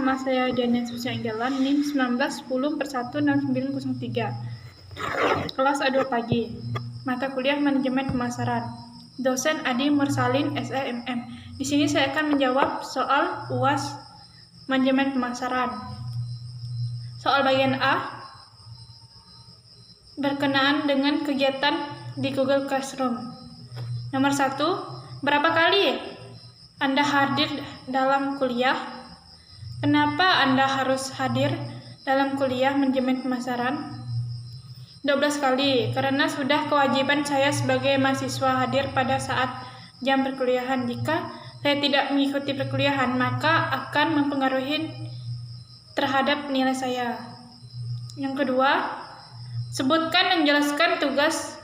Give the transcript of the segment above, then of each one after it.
nama saya Diana Susi Anggelan, NIM 1910/16903. Kelas A2 pagi. Mata kuliah Manajemen Pemasaran. Dosen Adi Mursalin, SEMM. Di sini saya akan menjawab soal UAS Manajemen Pemasaran. Soal bagian A berkenaan dengan kegiatan di Google Classroom. Nomor 1, berapa kali Anda hadir dalam kuliah? Kenapa Anda harus hadir dalam kuliah manajemen pemasaran? 12 kali, karena sudah kewajiban saya sebagai mahasiswa hadir pada saat jam perkuliahan. Jika saya tidak mengikuti perkuliahan, maka akan mempengaruhi terhadap nilai saya. Yang kedua, sebutkan dan jelaskan tugas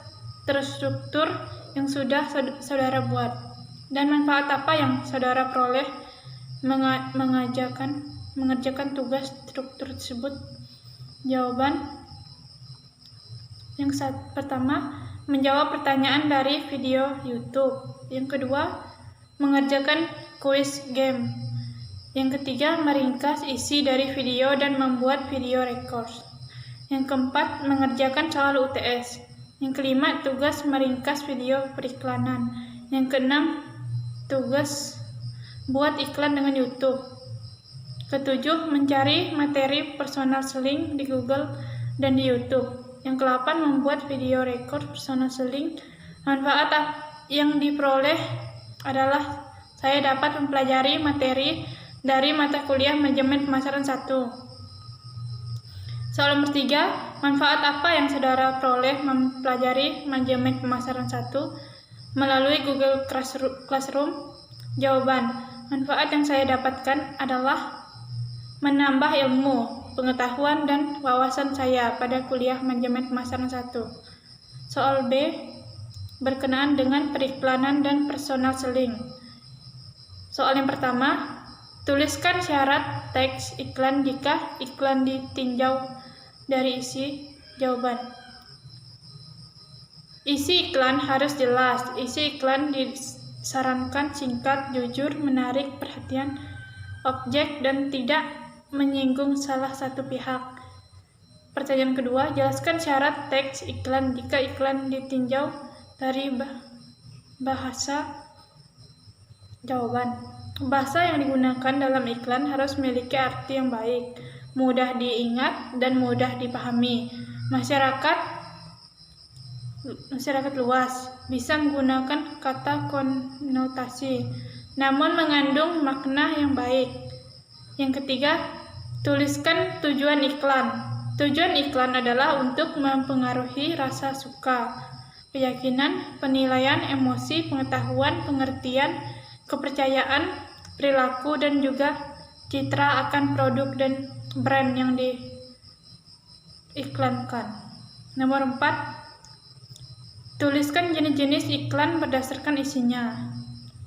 terstruktur yang sudah saudara buat dan manfaat apa yang saudara peroleh mengerjakan tugas struktur tersebut. Jawaban yang pertama, menjawab pertanyaan dari video YouTube. Yang kedua, mengerjakan kuis game. Yang ketiga, meringkas isi dari video dan membuat video record. Yang keempat, mengerjakan soal UTS. Yang kelima, tugas meringkas video periklanan. Yang keenam, tugas buat iklan dengan YouTube. Ketujuh, mencari materi personal selling di Google dan di YouTube. Yang ke-8, membuat video record personal selling. Manfaat yang diperoleh adalah saya dapat mempelajari materi dari mata kuliah Manajemen Pemasaran 1. Soal nomor 3, manfaat apa yang saudara peroleh mempelajari Manajemen Pemasaran 1 melalui Google Classroom? Jawaban, manfaat yang saya dapatkan adalah menambah ilmu, pengetahuan, dan wawasan saya pada kuliah Manajemen Pemasaran 1. Soal B, berkenaan dengan periklanan dan personal selling. Soal yang pertama, tuliskan syarat teks iklan jika iklan ditinjau dari isi. Jawaban, isi iklan harus jelas. Isi iklan disarankan singkat, jujur, menarik perhatian objek, dan tidak menyinggung salah satu pihak. Pertanyaan kedua, jelaskan syarat teks iklan jika iklan ditinjau dari bahasa. Jawaban, bahasa yang digunakan dalam iklan harus memiliki arti yang baik, mudah diingat, dan mudah dipahami. Masyarakat luas bisa menggunakan kata konotasi, namun mengandung makna yang baik. Yang ketiga, tuliskan tujuan iklan. Tujuan iklan adalah untuk mempengaruhi rasa suka, keyakinan, penilaian, emosi, pengetahuan, pengertian, kepercayaan, perilaku, dan juga citra akan produk dan brand yang diiklankan. Nomor 4, tuliskan jenis-jenis iklan berdasarkan isinya.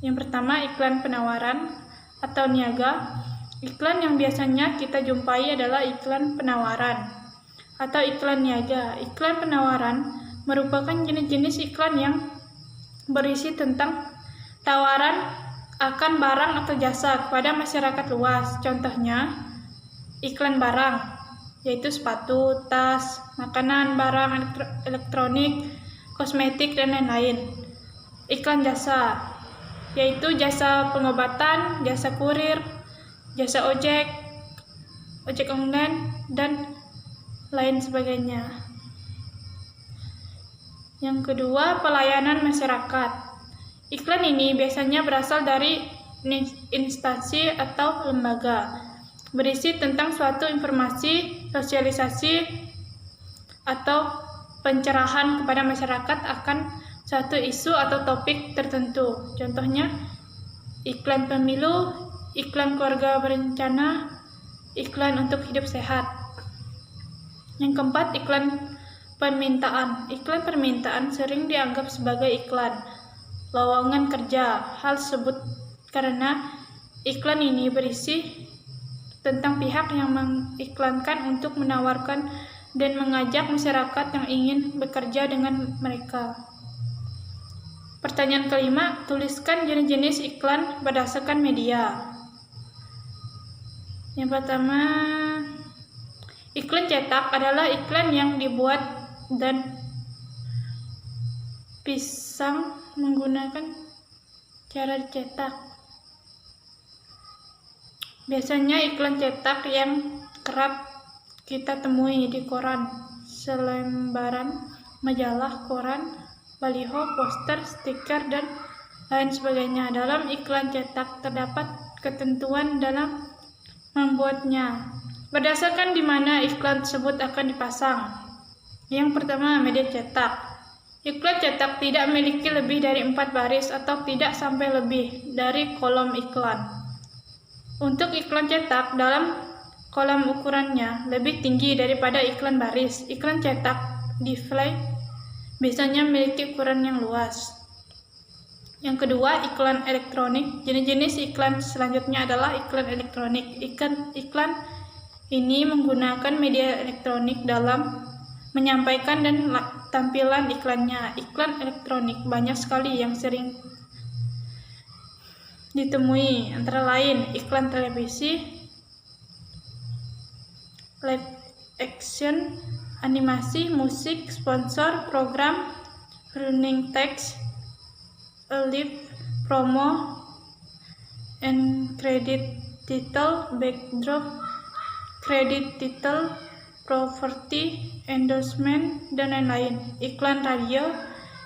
Yang pertama, iklan penawaran atau niaga. Iklan yang biasanya kita jumpai adalah iklan penawaran atau iklan niaga. Iklan penawaran merupakan jenis-jenis iklan yang berisi tentang tawaran akan barang atau jasa kepada masyarakat luas. Contohnya, iklan barang, yaitu sepatu, tas, makanan, barang elektronik, kosmetik, dan lain-lain. Iklan jasa, yaitu jasa pengobatan, jasa kurir, jasa ojek online, dan lain sebagainya. Yang kedua, pelayanan masyarakat. Iklan ini biasanya berasal dari instansi atau lembaga, berisi tentang suatu informasi, sosialisasi, atau pencerahan kepada masyarakat akan suatu isu atau topik tertentu. Contohnya, iklan pemilu, iklan keluarga berencana, iklan untuk hidup sehat. Yang keempat, iklan permintaan. Iklan permintaan sering dianggap sebagai iklan lowongan kerja. Hal tersebut karena iklan ini berisi tentang pihak yang mengiklankan untuk menawarkan dan mengajak masyarakat yang ingin bekerja dengan mereka. Pertanyaan kelima, tuliskan jenis-jenis iklan berdasarkan media. Yang pertama, iklan cetak adalah iklan yang dibuat dan pisang menggunakan cara cetak. Biasanya iklan cetak yang kerap kita temui di koran, selembaran majalah, koran, baliho, poster, stiker, dan lain sebagainya. Dalam iklan cetak terdapat ketentuan dalam membuatnya, berdasarkan di mana iklan tersebut akan dipasang. Yang pertama, media cetak. Iklan cetak tidak memiliki lebih dari 4 baris atau tidak sampai lebih dari kolom iklan. Untuk iklan cetak, dalam kolom ukurannya lebih tinggi daripada iklan baris. Iklan cetak display biasanya memiliki ukuran yang luas. Yang kedua, iklan elektronik. Jenis-jenis iklan selanjutnya adalah iklan elektronik. Iklan ini menggunakan media elektronik dalam menyampaikan dan tampilan iklannya. Iklan elektronik banyak sekali yang sering ditemui, antara lain iklan televisi, live action, animasi, musik, sponsor, program, running text, live promo, and credit title, backdrop, credit title, property, endorsement, dan lain-lain. Iklan radio,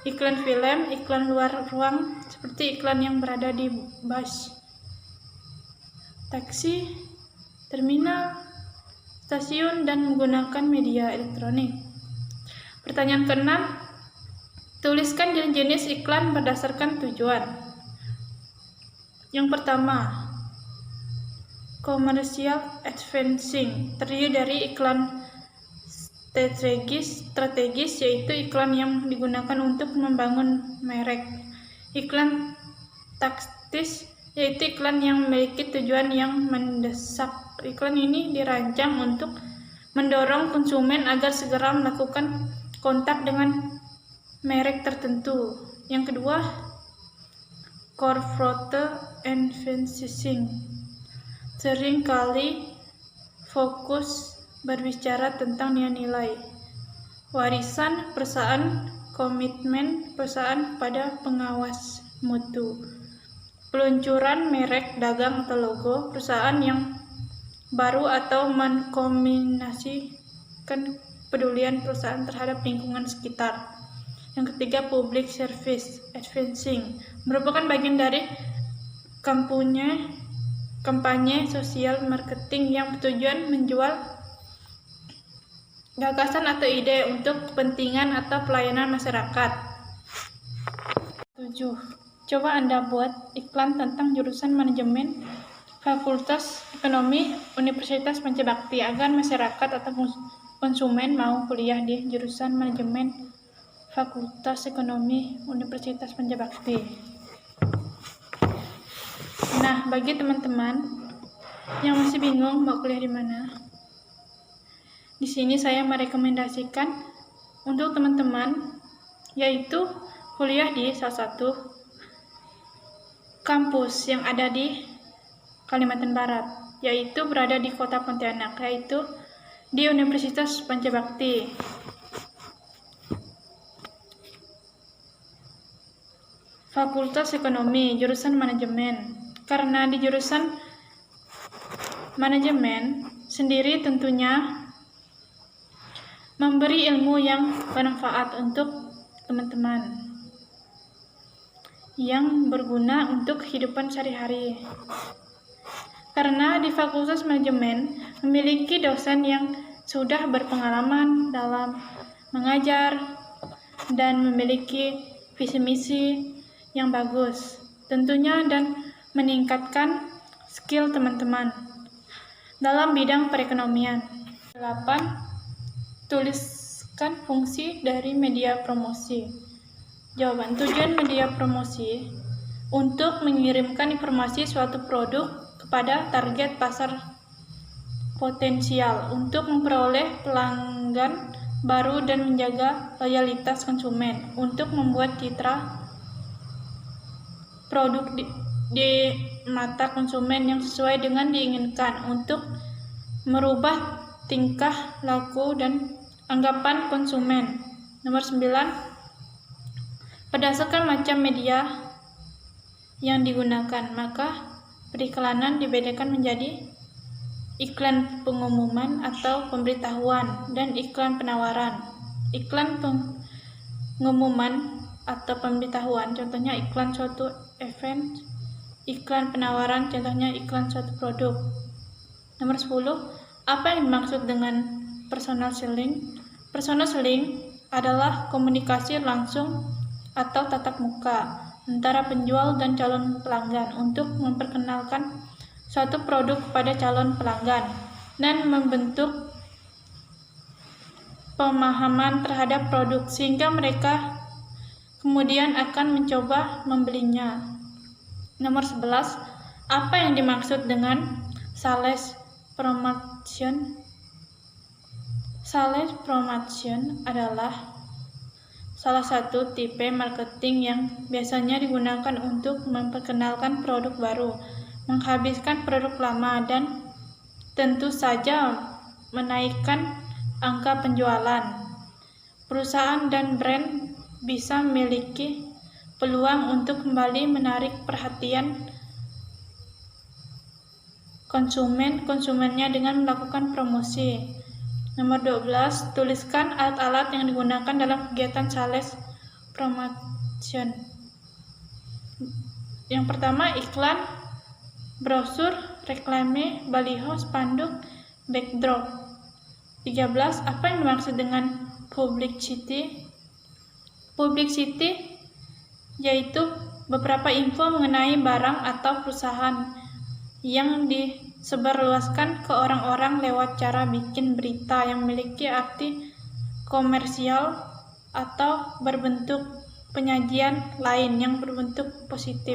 iklan film, iklan luar ruang seperti iklan yang berada di bus, taksi, terminal, stasiun, dan menggunakan media elektronik. Pertanyaan ke-6, tuliskan jenis-jenis iklan berdasarkan tujuan. Yang pertama, commercial advertising, terdiri dari iklan strategis yaitu iklan yang digunakan untuk membangun merek. Iklan taktis yaitu iklan yang memiliki tujuan yang mendesak. Iklan ini dirancang untuk mendorong konsumen agar segera melakukan kontak dengan merek tertentu. Yang kedua, corporate advertising, seringkali fokus berbicara tentang nilai, warisan perusahaan, komitmen perusahaan pada pengawas mutu, peluncuran merek dagang atau logo perusahaan yang baru, atau mengkombinasikan kepedulian perusahaan terhadap lingkungan sekitar. Yang ketiga, public service advertising, merupakan bagian dari kampanye sosial marketing yang bertujuan menjual gagasan atau ide untuk kepentingan atau pelayanan masyarakat. 7. Coba Anda buat iklan tentang jurusan manajemen Fakultas Ekonomi Universitas Pancabakti agar masyarakat atau konsumen mau kuliah di jurusan manajemen Fakultas Ekonomi Universitas Pancabakti. Nah, bagi teman-teman yang masih bingung mau kuliah di mana, di sini saya merekomendasikan untuk teman-teman yaitu kuliah di salah satu kampus yang ada di Kalimantan Barat, yaitu berada di Kota Pontianak, yaitu di Universitas Pancabakti. Fakultas Ekonomi, jurusan manajemen. Karena di jurusan manajemen sendiri tentunya memberi ilmu yang bermanfaat untuk teman-teman, yang berguna untuk kehidupan sehari-hari. Karena di Fakultas Manajemen memiliki dosen yang sudah berpengalaman dalam mengajar dan memiliki visi misi yang bagus tentunya, dan meningkatkan skill teman-teman dalam bidang perekonomian. 8. Tuliskan fungsi dari media promosi. Jawaban, tujuan media promosi untuk mengirimkan informasi suatu produk kepada target pasar potensial, untuk memperoleh pelanggan baru dan menjaga loyalitas konsumen, untuk membuat citra produk mata konsumen yang sesuai dengan diinginkan untuk merubah tingkah laku dan anggapan konsumen. Nomor 9. Berdasarkan macam media yang digunakan, maka periklanan dibedakan menjadi iklan pengumuman atau pemberitahuan dan iklan penawaran. Iklan pengumuman atau pemberitahuan contohnya iklan suatu event, iklan penawaran contohnya iklan suatu produk. Nomor 10. Apa yang dimaksud dengan personal selling? Personal selling adalah komunikasi langsung atau tatap muka antara penjual dan calon pelanggan untuk memperkenalkan suatu produk kepada calon pelanggan dan membentuk pemahaman terhadap produk sehingga mereka kemudian akan mencoba membelinya. Nomor 11. Apa yang dimaksud dengan sales promotion? Sales promotion adalah salah satu tipe marketing yang biasanya digunakan untuk memperkenalkan produk baru, menghabiskan produk lama, dan tentu saja menaikkan angka penjualan. Perusahaan dan brand bisa memiliki peluang untuk kembali menarik perhatian konsumennya dengan melakukan promosi. Nomor 12. Tuliskan alat-alat yang digunakan dalam kegiatan sales promotion. Yang pertama, iklan, brosur, reklame, baliho, spanduk, backdrop. 13. Apa yang dimaksud dengan publicity? Publicity yaitu beberapa info mengenai barang atau perusahaan yang disebarluaskan ke orang-orang lewat cara bikin berita yang memiliki arti komersial atau berbentuk penyajian lain yang berbentuk positif.